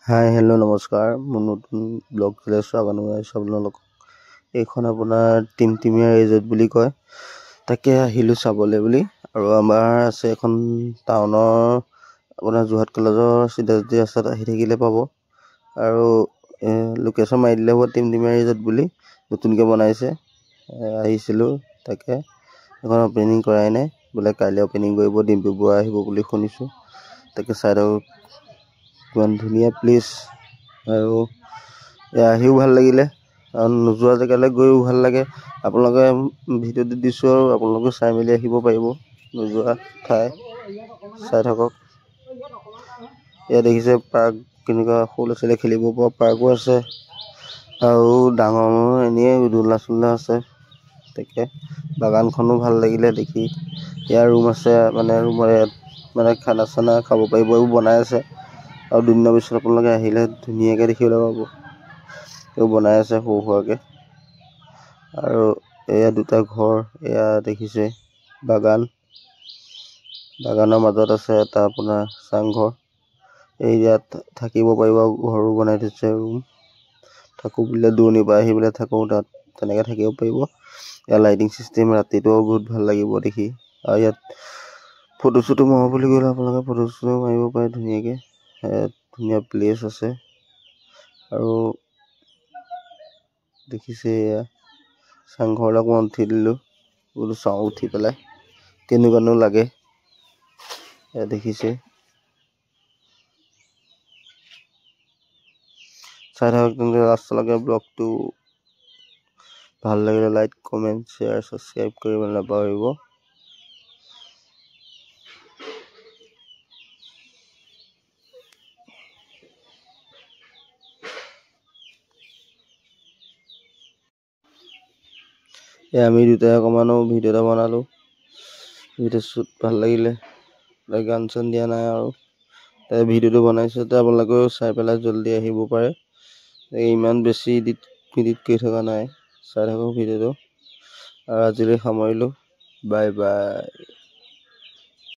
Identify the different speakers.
Speaker 1: Hi hello' নমস্কাৰ। মোৰ নতুন ব্লগলৈ স্বাগতম জনাইছোঁ আপোনালোকক। এইখন আপোনাৰ টিমটিমীয়া ৰিজৰ্ট বুলি কয়, তাকে আহিলোঁ চাবলৈ বুলি। আৰু আমাৰ আছে এখন টাউনৰ আপোনাৰ যোৰহাট কলেজৰ চিধা ৰাস্তাত আহি থাকিলে পাব। আৰু লোকেশ্যন মাৰি দিলে হ'ব টিমটিমীয়া ৰিজৰ্ট বুলি, নতুনকৈ বনাইছে। আহিছিলোঁ তাকে, এখন অপেনিং কৰাই নাই, বোলে কাইলৈ অপেনিং কৰিব, ডিম্পু বৰুৱা আহিব বুলি শুনিছোঁ। তাকে চাই থাকক, কিমান ধুনীয়া প্লেচ। আৰু আহিও ভাল লাগিলে, আৰু নোযোৱা জেগালৈ গৈও ভাল লাগে। আপোনালোকে ভিডিঅ'টো দিছোঁ আৰু আপোনালোকে চাই মেলি আহিব পাৰিব নোযোৱা ঠাই। চাই থাকক। এয়া দেখিছে পাৰ্ক, কেনেকুৱা সৰু ল'ৰা ছোৱালীয়ে খেলিব পৰা পাৰ্কো আছে, আৰু ডাঙৰ এনেই দোলনা চোলনা আছে। তাকে বাগানখনো ভাল লাগিলে দেখি। ইয়াৰ ৰুম আছে, ৰুমৰ ইয়াত খানা চানা খাব পাৰিব, এইবোৰ বনাই আছে। আৰু দুদিনৰ পিছত আপোনালোকে আহিলে ধুনীয়াকৈ দেখিবলৈ পাব। এইবোৰ বনাই আছে সৰু সুৰাকৈ। আৰু এয়া দুটা ঘৰ, এয়া দেখিছে বাগানৰ মাজত আছে এটা আপোনাৰ চাংঘৰ। এই ইয়াত থাকিব পাৰিব, ঘৰো বনাই থৈছে, ৰুম। থাকোঁ বুলিলে দূৰণিৰ পৰা আহি পেলাই থাকোঁ তাত, তেনেকৈ থাকিব পাৰিব। ইয়াৰ লাইটিং চিষ্টেম ৰাতিটোও বহুত ভাল লাগিব দেখি। আৰু ইয়াত ফটো চটো মাৰো বুলি ক'লে আপোনালোকে ফটো চটো মাৰিব পাৰে ধুনীয়াকৈ। ধুনীয়া প্লেচ আছে। আৰু দেখিছে এয়া চাংঘৰ অকণমান উঠি দিলোঁ, বোলো চাওঁ উঠি পেলাই কেনেকুৱানো লাগে। এয়া দেখিছে, চাই থাকক তেন্তে লাষ্টলৈকে ব্লগটো। ভাল লাগিলে লাইক কমেণ্ট শ্বেয়াৰ ছাবস্ক্ৰাইব কৰিবলৈ নাপাহৰিব। আমি দুটাই অকণমানো ভিডিঅ' এটা বনালোঁ, ভিডিঅ' শ্বুট ভাল লাগিলে। গান চান দিয়া নাই আৰু ভিডিঅ'টো বনাইছোঁ, আপোনালোকেও চাই পেলাই জল্দি আহিব পাৰে। ইমান বেছি এডিট কৰি থকা নাই, চাই থাকক ভিডিঅ'টো। আৰু আজিলৈ সামৰিলোঁ, বাই বাই।